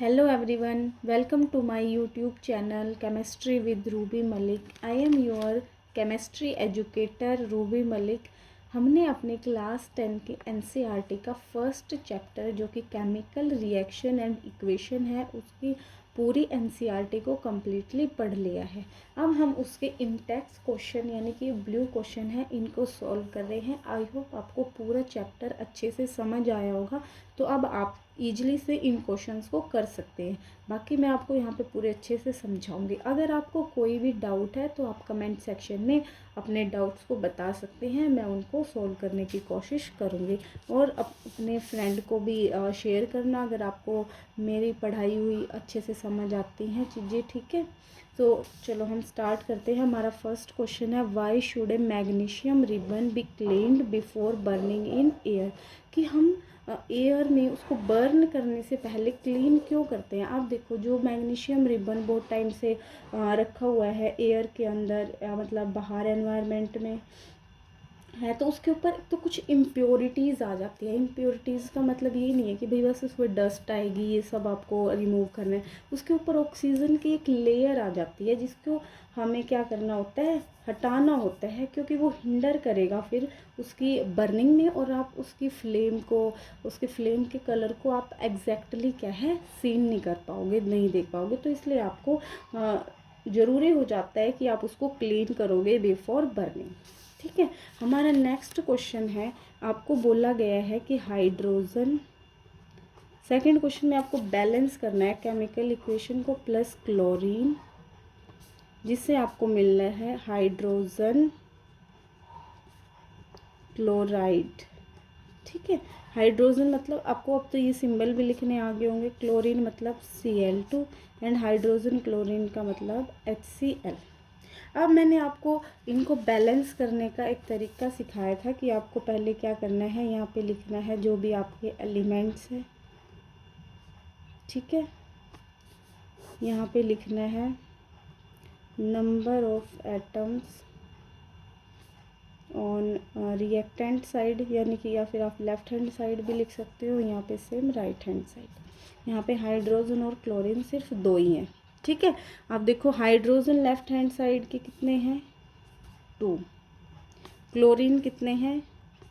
Hello everyone, welcome to my YouTube channel Chemistry with Ruby Malik. I am your chemistry educator Ruby Malik. हमने अपने class 10 के NCERT का first chapter जो कि chemical reaction and equation है उसकी पूरी NCERT को कम्प्लीटली पढ़ लिया है। अब हम उसके इंटेक्स क्वेश्चन यानी कि ब्लू क्वेश्चन है इनको सॉल्व कर रहे हैं। आई होप आपको पूरा चैप्टर अच्छे से समझ आया होगा, तो अब आप ईजिली से इन क्वेश्चंस को कर सकते हैं। बाकी मैं आपको यहाँ पे पूरे अच्छे से समझाऊंगी। अगर आपको कोई भी डाउट है तो आप कमेंट सेक्शन में अपने डाउट्स को बता सकते हैं, मैं उनको सॉल्व करने की कोशिश करूँगी। और अपने फ्रेंड को भी शेयर करना अगर आपको मेरी पढ़ाई हुई अच्छे से समझ आती हैं चीज़ें, ठीक है। तो चलो हम स्टार्ट करते हैं। हमारा फर्स्ट क्वेश्चन है, why should A magnesium ribbon be cleaned before burning in air. कि हम एयर में उसको बर्न करने से पहले क्लीन क्यों करते हैं। आप देखो, जो मैग्नीशियम रिबन बहुत टाइम से रखा हुआ है एयर के अंदर, मतलब बाहर एनवायरनमेंट में है, तो उसके ऊपर तो कुछ इम्प्योरिटीज़ आ जाती है। इम्प्योरिटीज़ का मतलब ये नहीं है कि भाई बस उसमें डस्ट आएगी, ये सब आपको रिमूव करना है। उसके ऊपर ऑक्सीजन की एक लेयर आ जाती है जिसको हमें क्या करना होता है, हटाना होता है, क्योंकि वो हिंडर करेगा फिर उसकी बर्निंग में, और आप उसकी फ्लेम को, उसके फ्लेम के कलर को आप एग्जैक्टली क्या है सीन नहीं कर पाओगे, नहीं देख पाओगे। तो इसलिए आपको ज़रूरी हो जाता है कि आप उसको क्लीन करोगे बिफोर बर्निंग, ठीक है। हमारा नेक्स्ट क्वेश्चन है, आपको बोला गया है कि हाइड्रोजन, सेकंड क्वेश्चन में आपको बैलेंस करना है केमिकल इक्वेशन को प्लस क्लोरीन, जिससे आपको मिलना है हाइड्रोजन क्लोराइड, ठीक है। हाइड्रोजन मतलब आपको अब तो ये सिंबल भी लिखने आ गए होंगे, क्लोरीन मतलब Cl2 एंड हाइड्रोजन क्लोरीन का मतलब HCl। अब मैंने आपको इनको बैलेंस करने का एक तरीका सिखाया था कि आपको पहले क्या करना है, यहाँ पे लिखना है जो भी आपके एलिमेंट्स हैं, ठीक है। यहाँ पे लिखना है number of atoms on reactant side, यानी कि या फिर आप लेफ्ट हैंड साइड भी लिख सकते हो, यहाँ पे सेम राइट हैंड साइड। यहाँ पे हाइड्रोजन और क्लोरीन सिर्फ दो ही हैं, ठीक है। आप देखो हाइड्रोजन लेफ्ट हैंड साइड के कितने हैं, 2, क्लोरीन कितने हैं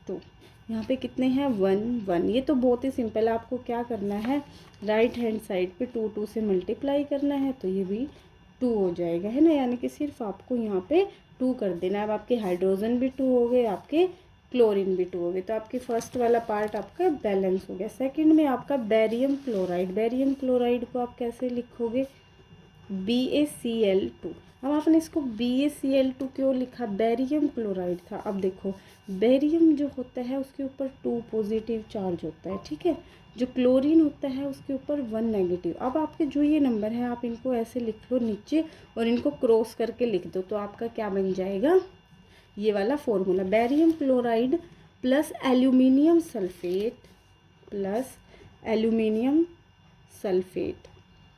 2, यहाँ पे कितने हैं 1 1। ये तो बहुत ही सिंपल है, आपको क्या करना है राइट हैंड साइड पे 2 2 से मल्टीप्लाई करना है, तो ये भी 2 हो जाएगा, है ना। यानी कि सिर्फ आपको यहाँ पे 2 कर देना है। अब आपके हाइड्रोजन भी 2 हो गए, आपके क्लोरीन भी 2 हो गए, तो आपकी फर्स्ट वाला पार्ट आपका बैलेंस हो गया। सेकंड में आपका बेरियम क्लोराइड, बेरियम क्लोराइड को आप कैसे लिखोगे, BaCl2। अब आपने इसको BaCl2 क्यों लिखा, बेरियम क्लोराइड था। अब देखो बेरियम जो होता है उसके ऊपर 2 पॉजिटिव चार्ज होता है, ठीक है। जो क्लोरीन होता है उसके ऊपर 1 नेगेटिव। अब आपके जो ये नंबर है आप इनको ऐसे लिख लो नीचे और इनको क्रॉस करके लिख दो, तो आपका क्या बन जाएगा, ये वाला formula, barium chloride plus aluminium sulphate plus aluminium sulphate.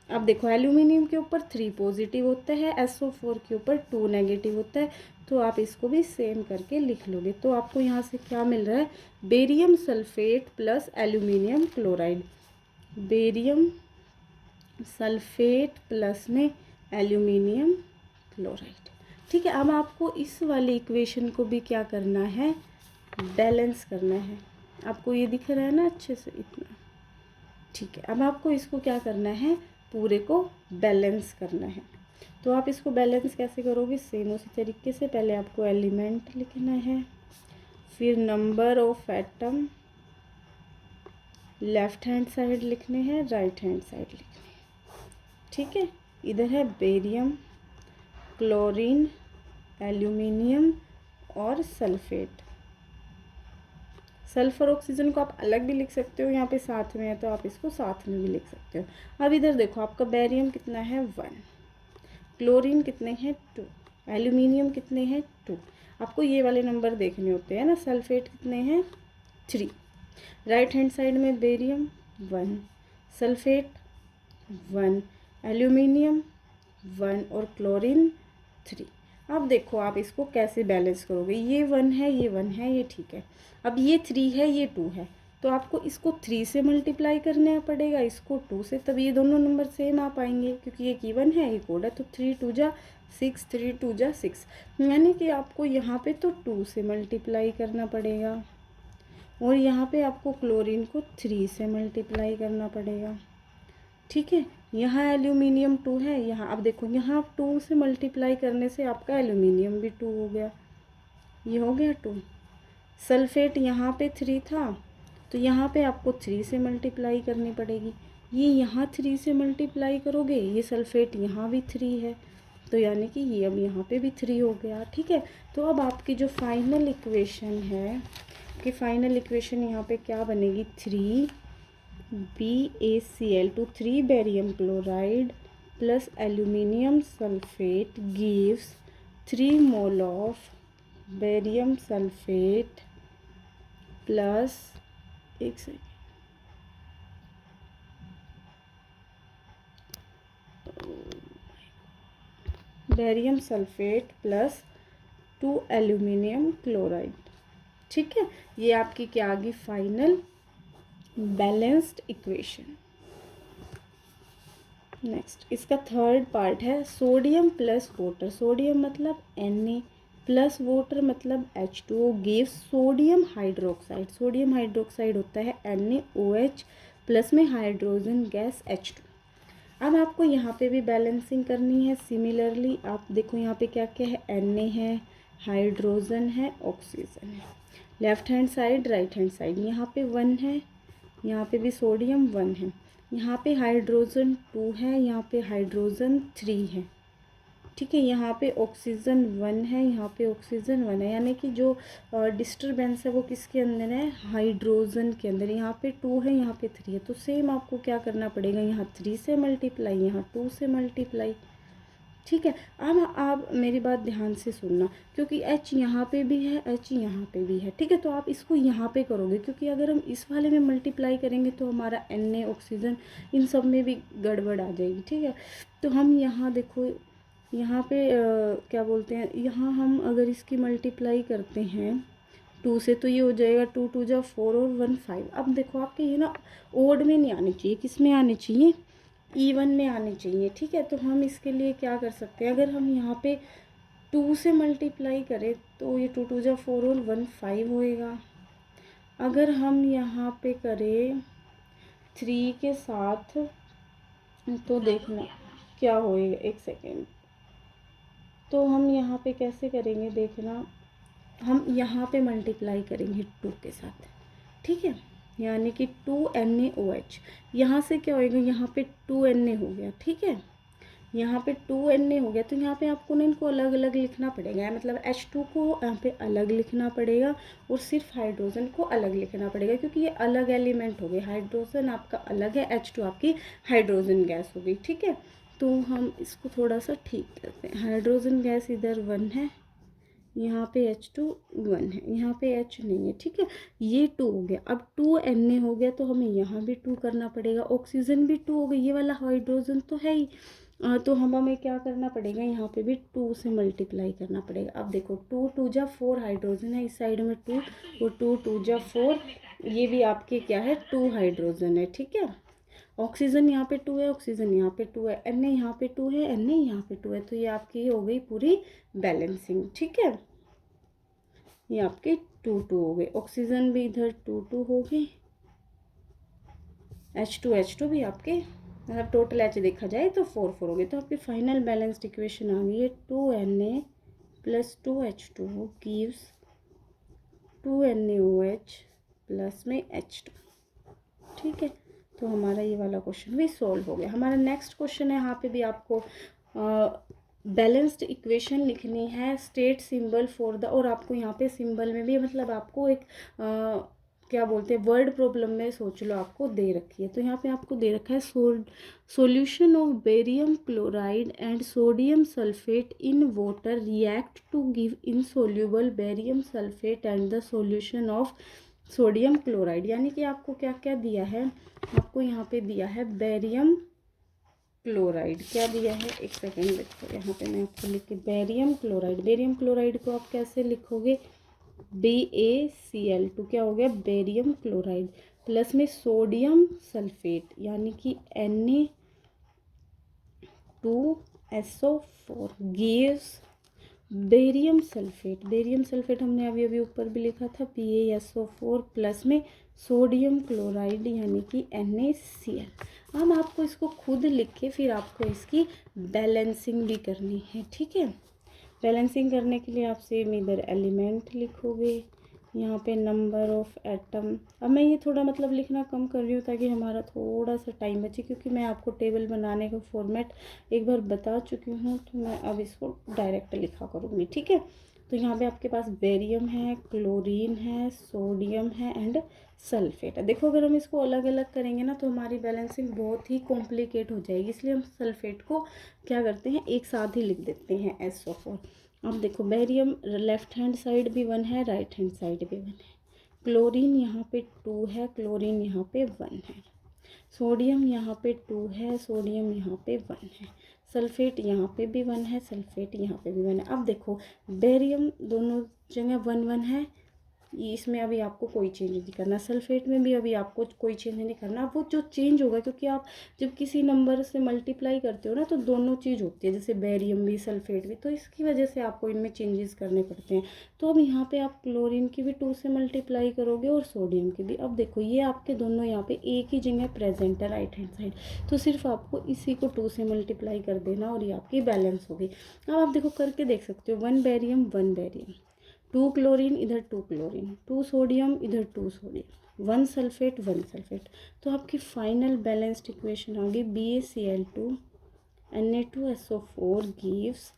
अब देखो एल्यूमिनियम के ऊपर 3 पॉजिटिव होता है, SO4 के ऊपर 2 नेगेटिव होता है, तो आप इसको भी सेम करके लिख लोगे। तो आपको यहाँ से क्या मिल रहा है, barium sulphate plus aluminium chloride, barium sulphate plus में एल्यूमिनियम क्लोराइड, ठीक है। अब आपको इस वाली इक्वेशन को भी क्या करना है, बैलेंस करना है। आपको ये दिख रहा है ना अच्छे से इतना, ठीक है। अब आपको इसको क्या करना है, पूरे को बैलेंस करना है। तो आप इसको बैलेंस कैसे करोगे, सेम उसी तरीके से, पहले आपको एलिमेंट लिखना है, फिर number of atom left hand side लिखने हैं, राइट हैंड साइड लिखने हैं, ठीक है। इधर है बेरियम, क्लोरीन, एल्यूमिनियम और सल्फेट। सल्फर ऑक्सीजन को आप अलग भी लिख सकते हो, यहाँ पे साथ में है तो आप इसको साथ में भी लिख सकते हो। अब इधर देखो आपका बेरियम कितना है 1, क्लोरीन कितने हैं 2, एल्यूमिनियम कितने हैं 2। आपको ये वाले नंबर देखने होते हैं ना। सल्फेट कितने हैं 3, राइट हैंड साइड में बेरियम 1, सल्फेट 1, एल्यूमिनियम 1 और क्लोरीन 3। अब देखो आप इसको कैसे बैलेंस करोगे, ये 1 है, ये 1 है, ये ठीक है। अब ये 3 है, ये 2 है, तो आपको इसको 3 से मल्टीप्लाई करना पड़ेगा, इसको 2 से, तब ये दोनों नंबर सेम आ पाएंगे क्योंकि एक इवन है एक ओड है। तो 3 2 जा 6, 3 2 जा 6, यानी कि आपको यहाँ पे तो 2 से मल्टीप्लाई करना पड़ेगा और यहाँ पे आपको क्लोरीन को 3 से मल्टीप्लाई करना पड़ेगा। ठीक है, यहाँ एल्यूमिनियम 2 है, यहाँ अब देखो यहाँ 2 से मल्टीप्लाई करने से आपका एल्यूमिनियम भी 2 हो गया, ये हो गया 2। सल्फेट यहाँ पे 3 था तो यहाँ पे आपको 3 से मल्टीप्लाई करनी पड़ेगी, ये यहाँ 3 से मल्टीप्लाई करोगे, ये सल्फेट यहाँ भी 3 है तो यानी कि ये अब यहाँ पे भी 3 हो गया। ठीक है, तो अब आपकी जो फाइनल इक्वेशन है कि फाइनल इक्वेशन यहाँ पे क्या बनेगी, 3BaCl2 3 barium chloride plus aluminium sulphate gives 3 mole of barium sulphate plus, एक second, barium sulphate plus 2 aluminium chloride. ठीक है, ये आपकी क्या आ गई, फाइनल बैलेंस्ड इक्वेशन। नेक्स्ट इसका थर्ड पार्ट है सोडियम प्लस वाटर, सोडियम मतलब Na प्लस वाटर मतलब H2O gives sodium hydroxide, sodium hydroxide होता है NaOH प्लस में हाइड्रोजन गैस H2। अब आपको यहाँ पे भी बैलेंसिंग करनी है। सिमिलरली आप देखो यहाँ पे क्या क्या है, Na है, हाइड्रोजन है, ऑक्सीजन है, left hand side right hand side, यहाँ पे 1 है, यहाँ पे भी सोडियम 1 है, यहाँ पे हाइड्रोजन 2 है, यहाँ पे हाइड्रोजन 3 है। ठीक है, यहाँ पे ऑक्सीजन 1 है, यहाँ पे ऑक्सीजन 1 है, यानी कि जो डिस्टर्बेंस है वो किसके अंदर है, हाइड्रोजन के अंदर। यहाँ पे 2 है, यहाँ पे 3 है, तो सेम आपको क्या करना पड़ेगा, यहाँ 3 से मल्टीप्लाई, यहाँ 2 से मल्टीप्लाई। ठीक है, अब आप मेरी बात ध्यान से सुनना क्योंकि H यहाँ पे भी है, H यहाँ पे भी है। ठीक है, तो आप इसको यहाँ पे करोगे क्योंकि अगर हम इस वाले में मल्टीप्लाई करेंगे तो हमारा Na ऑक्सीजन इन सब में भी गड़बड़ आ जाएगी। ठीक है, तो हम यहाँ देखो यहाँ पे क्या बोलते हैं, यहाँ हम अगर इसकी मल्टीप्लाई करते हैं 2 से तो ये हो जाएगा 2 2 जा 4 और 1 5। अब देखो आपके ये ना ओड में नहीं आने चाहिए, किस में आने चाहिए, इवन में आने चाहिए। ठीक है, तो हम इसके लिए क्या कर सकते हैं, अगर हम यहाँ पे 2 से मल्टीप्लाई करें तो ये 2 2 जा 4 और 1 5 होएगा। अगर हम यहाँ पे करें 3 के साथ तो देखना क्या होएगा, एक सेकेंड, तो हम यहाँ पे कैसे करेंगे देखना, हम यहाँ पे मल्टीप्लाई करेंगे 2 के साथ। ठीक है, यानी कि 2 NaOH, यहाँ से क्या होएगा, यहाँ पे 2 Na हो गया। ठीक है, यहाँ पे 2 Na हो गया, तो यहाँ पे आपको ना इनको अलग अलग लिखना पड़ेगा, मतलब H2 को यहाँ पे अलग लिखना पड़ेगा और सिर्फ हाइड्रोजन को अलग लिखना पड़ेगा क्योंकि ये अलग एलिमेंट हो गए। हाइड्रोजन आपका अलग है, H2 आपकी हाइड्रोजन गैस हो गई। ठीक है, तो हम इसको थोड़ा सा ठीक करते हैं। हाइड्रोजन गैस इधर 1 है, यहाँ पे H2 1 है, यहाँ पे H नहीं है। ठीक है, ये 2 हो गया। अब 2 Na हो गया तो हमें यहाँ भी 2 करना पड़ेगा, ऑक्सीजन भी 2 हो गई, ये वाला हाइड्रोजन तो है ही, तो हमें क्या करना पड़ेगा, यहाँ पे भी 2 से मल्टीप्लाई करना पड़ेगा। अब देखो 2 2 जा 4 हाइड्रोजन है, इस साइड में 2 और 2 2 जा 4, ये भी आपके क्या है 2 हाइड्रोजन है। ठीक है, ऑक्सीजन यहाँ पे 2 है, ऑक्सीजन यहाँ पे 2 है, Na यहाँ पे 2 है, Na यहाँ पे 2 है, तो ये आपकी हो गई पूरी बैलेंसिंग। ठीक है, ये आपके 2 2 हो गए, ऑक्सीजन भी इधर 2 2 हो गए, H2 भी आपके मतलब टोटल H देखा जाए तो 4 4 हो गए, तो आपकी फाइनल बैलेंस्ड इक्वेशन आ गई है 2 Na plus 2 H2O gives 2 NaOH plus में H2। ठीक है, तो हमारा ये वाला क्वेश्चन भी सॉल्व हो गया। हमारा नेक्स्ट क्वेश्चन है, यहाँ पे भी आपको बैलेंस्ड इक्वेशन लिखनी है, स्टेट सिंबल फॉर द, और आपको यहाँ पे सिंबल में भी मतलब आपको एक क्या बोलते हैं वर्ड प्रॉब्लम में सोच लो आपको दे रखी है। तो यहाँ पे आपको दे रखा है solution of barium chloride and sodium sulphate in water react to give insoluble barium sulphate and the solution of sodium chloride. यानी कि आपको क्या क्या दिया है, आपको यहाँ पे दिया है बेरियम क्लोराइड, क्या दिया है, एक सेकेंड देखो यहाँ पे मैं आपको लिख के, बेरियम क्लोराइड, बेरियम क्लोराइड को आप कैसे लिखोगे, BaCl2 क्या हो गया, बेरियम क्लोराइड, प्लस में सोडियम सल्फेट यानी कि Na2SO4 gives barium sulphate. Barium sulphate हमने अभी अभी ऊपर भी लिखा था PaSO4 प्लस में सोडियम क्लोराइड यानी कि NaCl। अब आपको इसको खुद लिख के फिर आपको इसकी बैलेंसिंग भी करनी है, ठीक है। बैलेंसिंग करने के लिए आप सेम इधर एलिमेंट लिखोगे, यहाँ पे नंबर ऑफ एटम। अब मैं ये थोड़ा मतलब लिखना कम कर रही हूँ ताकि हमारा थोड़ा सा टाइम बचे, क्योंकि मैं आपको टेबल बनाने का फॉर्मेट एक बार बता चुकी हूँ, तो मैं अब इसको डायरेक्ट लिखा करूँगी, ठीक है। तो यहाँ पे आपके पास बेरियम है, क्लोरीन है, सोडियम है एंड सल्फेट है। देखो अगर हम इसको अलग अलग करेंगे ना तो हमारी बैलेंसिंग बहुत ही कॉम्प्लिकेट हो जाएगी, इसलिए हम सल्फेट को क्या करते हैं, एक साथ ही लिख देते हैं SO4। अब देखो बेरियम लेफ्ट हैंड साइड भी 1 है, राइट हैंड साइड भी 1 है। क्लोरीन यहाँ पे 2 है, क्लोरीन यहाँ पे 1 है। सोडियम यहाँ पे 2 है, सोडियम यहाँ पे 1 है। सल्फेट यहाँ पे भी 1 है, सल्फेट यहाँ पे भी 1 है। अब देखो बेरियम दोनों जगह 1 1 है, इसमें अभी आपको कोई चेंज नहीं करना। सल्फेट में भी अभी आपको कोई चेंज नहीं करना। वो जो चेंज होगा, क्योंकि आप जब किसी नंबर से मल्टीप्लाई करते हो ना तो दोनों चीज़ होती है, जैसे बेरियम भी सल्फेट भी, तो इसकी वजह से आपको इनमें चेंजेस करने पड़ते हैं। तो अब यहाँ पे आप क्लोरीन की भी 2 से मल्टीप्लाई करोगे और सोडियम की भी। अब देखो ये आपके दोनों यहाँ पे एक ही जगह प्रेजेंट है, राइट हैंड साइड, तो सिर्फ आपको इसी को 2 से मल्टीप्लाई कर देना और ये आपकी बैलेंस होगी। अब आप देखो करके देख सकते हो, 1 बेरियम 1 बेरियम, 2 क्लोरीन इधर 2 क्लोरीन, 2 सोडियम इधर 2 सोडियम, 1 सल्फेट 1 सल्फेट। तो आपकी फाइनल बैलेंस्ड इक्वेशन आ गई BaCl2 Na2SO4 gives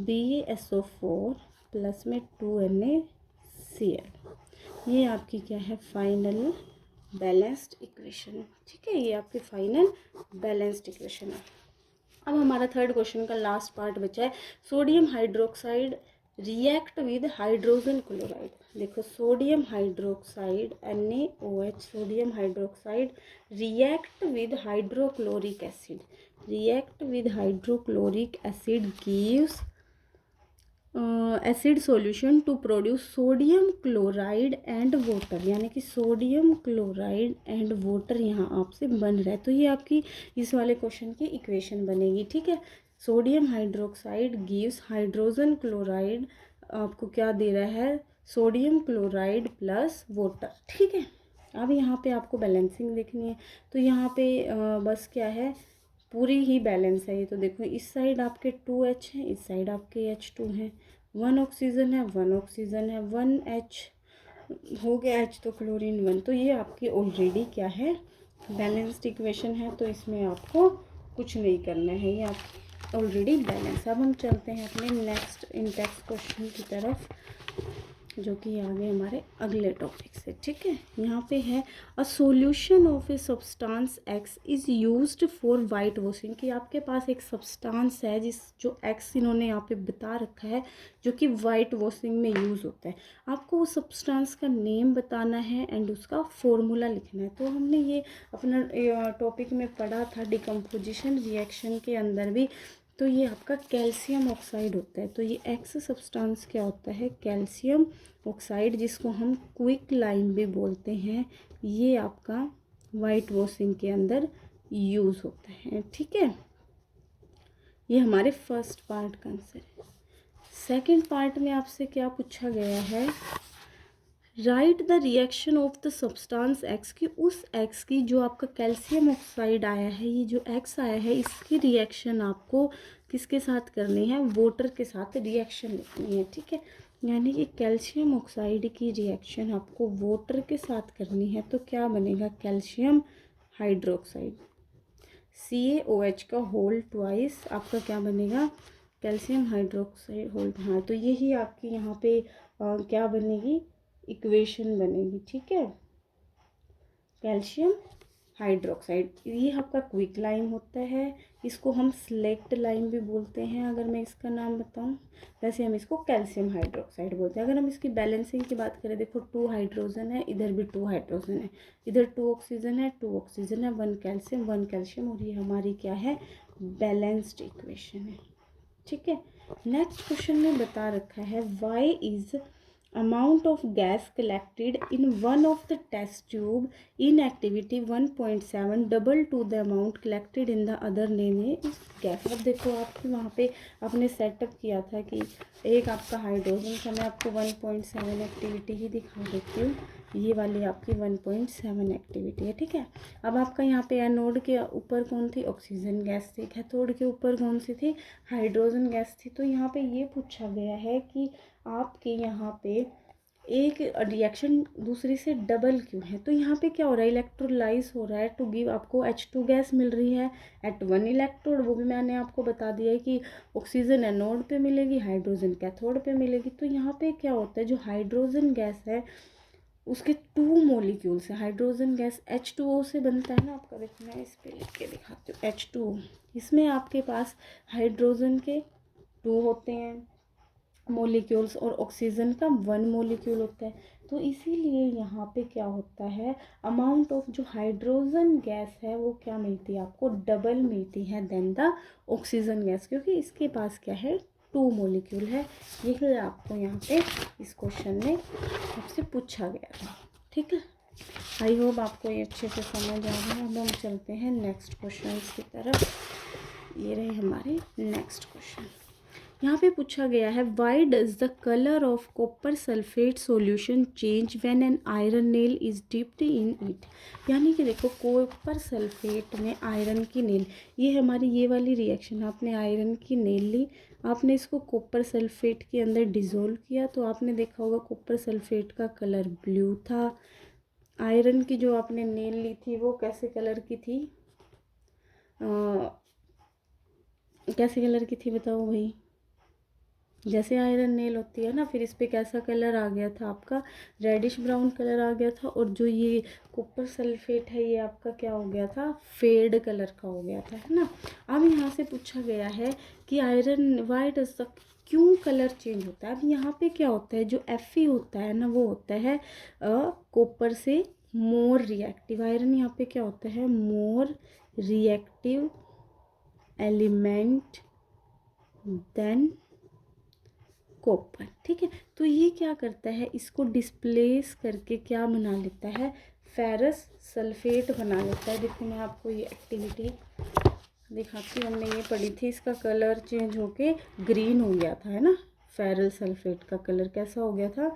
BaSO4 plus में 2NaCl। ये आपकी क्या है, फाइनल बैलेंस्ड इक्वेशन, ठीक है। ये आपकी फाइनल बैलेंस्ड इक्वेशन है। अब हमारा थर्ड क्वेश्चन का लास्ट पार्ट बचा है, sodium hydroxide react with hydrogen chloride. देखो sodium hydroxide NaOH, sodium hydroxide react with hydrochloric acid, react with hydrochloric acid gives acid solution to produce sodium chloride and water, यानी कि sodium chloride and water यहाँ आपसे बन रहा है। तो ये आपकी इस वाले क्वेश्चन की इक्वेशन बनेगी, ठीक है। Sodium hydroxide gives hydrogen chloride, आपको क्या दे रहा है, सोडियम क्लोराइड प्लस वाटर, ठीक है। अब यहाँ पे आपको बैलेंसिंग देखनी है, तो यहाँ पे बस क्या है, पूरी ही बैलेंस है ये। तो देखो इस साइड आपके 2H हैं, इस साइड आपके H2 हैं, 1 ऑक्सीजन है 1 ऑक्सीजन है, 1H हो गया, H तो क्लोरीन 1। तो ये आपकी ऑलरेडी क्या है, बैलेंस्ड इक्वेशन है, तो इसमें आपको कुछ नहीं करना है, ये आप ऑलरेडी बैलेंस। अब हम चलते हैं अपने नेक्स्ट इंडेक्स क्वेश्चन की तरफ, जो कि आगे हमारे अगले टॉपिक से, ठीक है। यहाँ पे है a solution of a substance x is used for white washing, कि आपके पास एक सब्सटेंस है जो एक्स इन्होंने यहाँ पे बता रखा है, जो कि वाइट वॉशिंग में यूज़ होता है। आपको उस सब्सटेंस का नेम बताना है एंड उसका फॉर्मूला लिखना है। तो हमने ये अपना टॉपिक में पढ़ा था डिकम्पोजिशन रिएक्शन के अंदर भी। तो ये आपका कैल्शियम ऑक्साइड होता है। तो ये एक्स सब्सटेंस क्या होता है, कैल्शियम ऑक्साइड, जिसको हम क्विक लाइम भी बोलते हैं। ये आपका वाइट वॉशिंग के अंदर यूज़ होता है, ठीक है। ये हमारे फर्स्ट पार्ट का आंसर है। सेकंड पार्ट में आपसे क्या पूछा गया है, right the reaction of the substance x, की उस एक्स की जो आपका कैल्शियम ऑक्साइड आया है, ये जो एक्स आया है इसकी रिएक्शन आपको किसके साथ करनी है, वाटर के साथ रिएक्शन लिखनी है, ठीक है। यानी कि कैल्शियम ऑक्साइड की रिएक्शन आपको वाटर के साथ करनी है। तो क्या बनेगा, कैल्शियम हाइड्रोक्साइड CaOH का होल ट्वाइस आपका क्या बनेगा, कैल्शियम हाइड्रोक्साइड होल। हाँ, तो यही आपकी यहाँ पे क्या बनेगी, इक्वेशन बनेगी, ठीक है। कैल्शियम हाइड्रोक्साइड, ये आपका क्विक लाइम होता है, इसको हम सिलेक्ट लाइम भी बोलते हैं अगर मैं इसका नाम बताऊं। वैसे हम इसको कैल्शियम हाइड्रोक्साइड बोलते हैं। अगर हम इसकी बैलेंसिंग की बात करें, देखो 2 हाइड्रोजन है, इधर भी 2 हाइड्रोजन है, इधर 2 ऑक्सीजन है 2 ऑक्सीजन है, 1 कैल्शियम 1 कैल्शियम, और ये हमारी क्या है, बैलेंस्ड इक्वेशन है, ठीक है। नेक्स्ट क्वेश्चन में बता रखा है, y is amount of gas collected in one of the test tube in activity 1.7 double to the amount collected in the other name is gas। अब देखो आपके वहाँ पे आपने सेटअप किया था कि एक आपका हाइड्रोजन था, मैं आपको 1.7 एक्टिविटी ही दिखा देती हूँ, ये वाली आपकी 1.7 एक्टिविटी है, ठीक है। अब आपका यहाँ पे एनोड के ऊपर कौन थी, ऑक्सीजन गैस थी, कैथोड के ऊपर कौन सी थी, हाइड्रोजन गैस थी। तो यहाँ पे ये पूछा गया है कि आपके यहाँ पे एक रिएक्शन दूसरी से डबल क्यों है। तो यहाँ पे क्या हो रहा है, इलेक्ट्रोलाइज हो रहा है टू गिव आपको H2 गैस मिल रही है एट 1 इलेक्ट्रोड। वो भी मैंने आपको बता दिया है कि ऑक्सीजन एनोड पे मिलेगी, हाइड्रोजन कैथोड पे मिलेगी। तो यहाँ पे क्या होता है, जो हाइड्रोजन गैस है उसके 2 मोलिक्यूल्स हैं। हाइड्रोजन गैस H2O से बनता है ना आपका, देखो मैं इस पे लिख के दिखाती हूँ, H2O। इसमें आपके पास हाइड्रोजन के 2 होते हैं मोलिक्यूल्स और ऑक्सीजन का 1 मोलिक्यूल होता है। तो इसीलिए यहाँ पे क्या होता है, अमाउंट ऑफ जो हाइड्रोजन गैस है वो क्या मिलती है आपको, डबल मिलती है देन द ऑक्सीजन गैस, क्योंकि इसके पास क्या है 2 मोलिक्यूल है। यही आपको यहाँ पे इस क्वेश्चन में आपसे पूछा गया था, ठीक है। आई होप आपको ये अच्छे से समझ आ रहा है। अब हम चलते हैं नेक्स्ट क्वेश्चन की तरफ। ये रहे हमारे नेक्स्ट क्वेश्चन। यहाँ पे पूछा गया है, why does the colour of copper sulphate solution change when an iron nail is dipped in it. यानी कि देखो कॉपर सल्फेट में आयरन की नेल, ये हमारी ये वाली रिएक्शन, आपने आयरन की नेल ली, आपने इसको कॉपर सल्फेट के अंदर डिज़ोल्व किया, तो आपने देखा होगा कॉपर सल्फेट का कलर ब्लू था। आयरन की जो आपने नेल ली थी वो कैसे कलर की थी, कैसे कलर की थी बताओ भाई, जैसे आयरन नेल होती है ना, फिर इस पे कैसा कलर आ गया था आपका, रेडिश ब्राउन कलर आ गया था। और जो ये कॉपर सल्फेट है ये आपका क्या हो गया था, फेड कलर का हो गया था, है ना। अब यहाँ से पूछा गया है कि आयरन वाई डज द, क्यों कलर चेंज होता है। अब यहाँ पे क्या होता है, जो Fe होता है ना वो होता है कॉपर से मोर रिएक्टिव। आयरन यहाँ पे क्या होता है, more reactive element than copper, ठीक है। तो ये क्या करता है, इसको डिस्प्लेस करके क्या बना लेता है, फेरस सल्फेट बना लेता है। देखो मैं आपको ये एक्टिविटी दिखाती हूँ, हमने ये पढ़ी थी, इसका कलर चेंज होके ग्रीन हो गया था, है ना। फेरस सल्फेट का कलर कैसा हो गया था,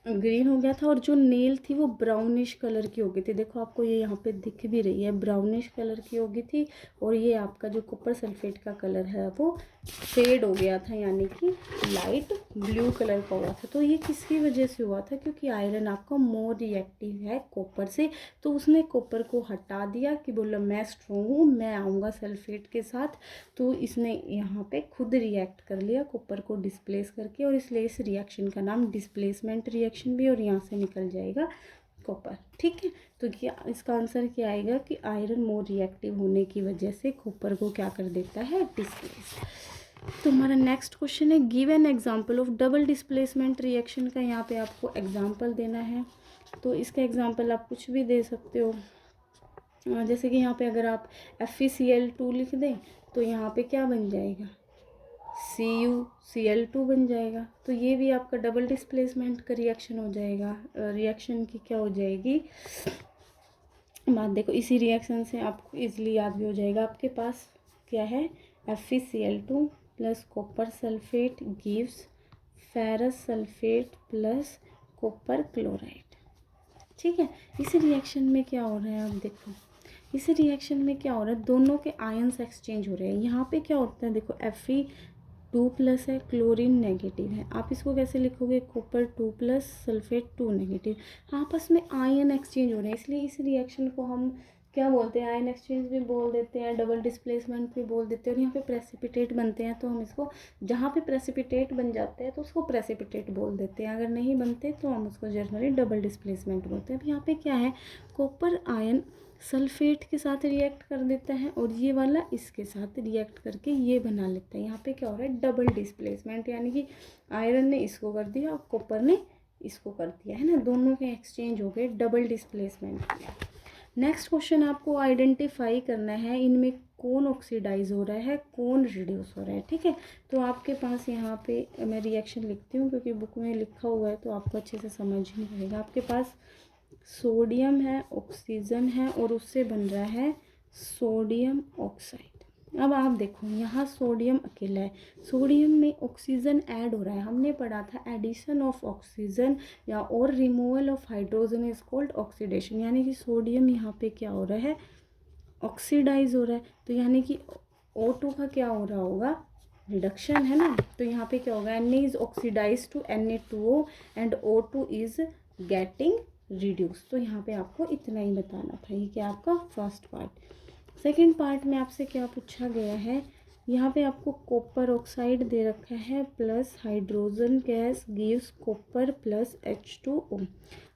ग्रीन हो गया था। और जो नेल थी वो ब्राउनिश कलर की हो गई थी, देखो आपको ये यहाँ पे दिख भी रही है, ब्राउनिश कलर की हो गई थी। और ये आपका जो कॉपर सल्फेट का कलर है वो फेड हो गया था, यानी कि लाइट ब्लू कलर का हुआ था। तो ये किसकी वजह से हुआ था, क्योंकि आयरन आपका मोर रिएक्टिव है कॉपर से, तो उसने कॉपर को हटा दिया कि बोला मैं स्ट्रॉन्ग हूँ, मैं आऊँगा सल्फेट के साथ। तो इसने यहाँ पे खुद रिएक्ट कर लिया कॉपर को डिस्प्लेस करके, और इसलिए इस रिएक्शन का नाम डिस्प्लेसमेंट रिएक्शन भी, और यहाँ से निकल जाएगा कॉपर, ठीक है। तो क्या इसका आंसर क्या आएगा कि आयरन मोर रिएक्टिव होने की वजह से कॉपर को क्या कर देता है, डिस्प्लेस। तो हमारा नेक्स्ट क्वेश्चन है, give an example of double displacement reaction का। यहाँ पे आपको एग्जांपल देना है, तो इसका एग्जांपल आप कुछ भी दे सकते हो। जैसे कि यहाँ पे अगर आप FeCl2 लिख दें तो यहाँ पे क्या बन जाएगा, CuCl2 बन जाएगा। तो ये भी आपका डबल डिस्प्लेसमेंट का रिएक्शन हो जाएगा। रिएक्शन की क्या हो जाएगी बात, देखो इसी रिएक्शन से आपको इजीली याद भी हो जाएगा। आपके पास क्या है, FeCl2 plus copper sulphate gives ferrous sulphate plus copper chloride, ठीक है। इस रिएक्शन में क्या हो रहा है, अब देखो इस रिएक्शन में क्या हो रहा है, दोनों के आयंस एक्सचेंज हो रहे हैं। यहाँ पे क्या होता है, देखो Fe2 प्लस है, क्लोरीन नेगेटिव है, आप इसको कैसे लिखोगे, कॉपर 2 प्लस सल्फेट 2 नेगेटिव। आपस में आयन एक्सचेंज हो रहे हैं, इसलिए इस रिएक्शन को हम क्या बोलते हैं, आयन एक्सचेंज भी बोल देते हैं, डबल डिस्प्लेसमेंट भी बोल देते हैं। और यहाँ पे प्रेसिपिटेट बनते हैं तो हम इसको, जहाँ पे प्रेसिपिटेट बन जाते हैं तो उसको प्रेसिपिटेट बोल देते हैं, अगर नहीं बनते तो हम उसको जनरली डबल डिस्प्लेसमेंट बोलते हैं। अब यहाँ पे क्या है, कॉपर आयन सल्फेट के साथ रिएक्ट कर देता है और ये वाला इसके साथ रिएक्ट करके ये बना लेता है। यहाँ पे क्या हो रहा है, डबल डिस्प्लेसमेंट, यानी कि आयरन ने इसको कर दिया और कॉपर ने इसको कर दिया, है ना, दोनों के एक्सचेंज हो गए, डबल डिस्प्लेसमेंट किया। नेक्स्ट क्वेश्चन आपको आइडेंटिफाई करना है इनमें कौन ऑक्सीडाइज हो रहा है, कौन रिड्यूस हो रहा है, ठीक है। तो आपके पास यहाँ पे मैं रिएक्शन लिखती हूँ क्योंकि बुक में लिखा हुआ है तो आपको अच्छे से समझ नहीं आएगा। आपके पास सोडियम है, ऑक्सीजन है और उससे बन रहा है सोडियम ऑक्साइड। अब आप देखो यहाँ सोडियम अकेला है, सोडियम में ऑक्सीजन ऐड हो रहा है। हमने पढ़ा था एडिशन ऑफ ऑक्सीजन या और removal of hydrogen is called oxidation, यानी कि सोडियम यहाँ पे क्या हो रहा है, ऑक्सीडाइज हो रहा है। तो यानी कि O2 का क्या हो रहा होगा, रिडक्शन है ना। तो यहाँ पे क्या होगा, Na is oxidise to Na2O and O2 is getting reduce. तो यहाँ पे आपको इतना ही बताना था। ये क्या आपका फर्स्ट पार्ट। सेकेंड पार्ट में आपसे क्या पूछा गया है, यहाँ पे आपको कॉपर ऑक्साइड दे रखा है plus hydrogen gas gives copper plus H2O।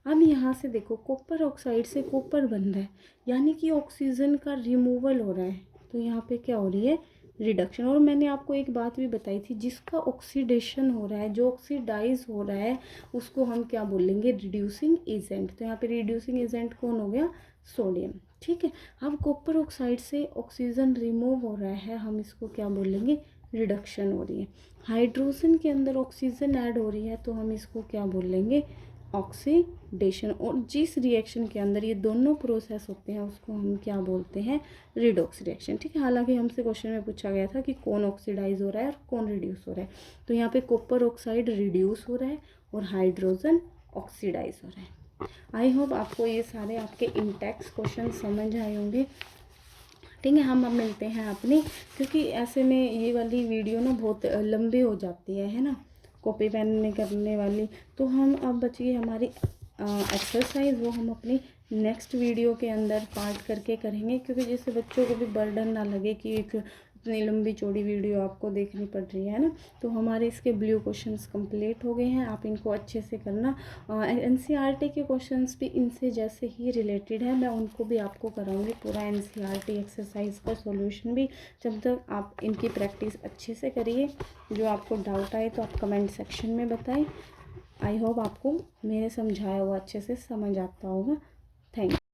अब यहाँ से देखो कॉपर ऑक्साइड से कॉपर बन रहा है, यानी कि ऑक्सीजन का रिमूवल हो रहा है। तो यहाँ पे क्या हो रही है, रिडक्शन। और मैंने आपको एक बात भी बताई थी, जिसका ऑक्सीडेशन हो रहा है, जो ऑक्सीडाइज हो रहा है, उसको हम क्या बोलेंगे, रिड्यूसिंग एजेंट। तो यहाँ पे रिड्यूसिंग एजेंट कौन हो गया, सोडियम, ठीक है। अब कॉपर ऑक्साइड से ऑक्सीजन रिमूव हो रहा है, हम इसको क्या बोलेंगे, रिडक्शन हो रही है। हाइड्रोजन के अंदर ऑक्सीजन ऐड हो रही है तो हम इसको क्या बोलेंगे, ऑक्सीडेशन। और जिस रिएक्शन के अंदर ये दोनों प्रोसेस होते हैं उसको हम क्या बोलते हैं, रिडॉक्स रिएक्शन, ठीक है। हालांकि हमसे क्वेश्चन में पूछा गया था कि कौन ऑक्सीडाइज हो रहा है और कौन रिड्यूस हो रहा है। तो यहाँ पे कॉपर ऑक्साइड रिड्यूस हो रहा है और हाइड्रोजन ऑक्सीडाइज हो रहा है। आई होप आपको ये सारे आपके इंटेक्स क्वेश्चन समझ आए होंगे, ठीक है। हम अब मिलते हैं अपनी, क्योंकि ऐसे में ये वाली वीडियो ना बहुत लंबी हो जाती है ना, कॉपी पेन में करने वाली। तो हम अब बच गई हमारी एक्सरसाइज, वो हम अपनी नेक्स्ट वीडियो के अंदर पार्ट करके करेंगे, क्योंकि जिससे बच्चों को भी बर्डन ना लगे कि एक इतनी लंबी चौड़ी वीडियो आपको देखनी पड़ रही है ना। तो हमारे इसके ब्लू क्वेश्चंस कंप्लीट हो गए हैं, आप इनको अच्छे से करना। NCERT के क्वेश्चंस भी इनसे जैसे ही रिलेटेड है, मैं उनको भी आपको कराऊंगी पूरा NCERT एक्सरसाइज का सॉल्यूशन भी। जब तक आप इनकी प्रैक्टिस अच्छे से करिए, जो आपको डाउट आए तो आप कमेंट सेक्शन में बताएं। आई होप आपको मेरे समझाया हुआ अच्छे से समझ आता होगा। Thank you.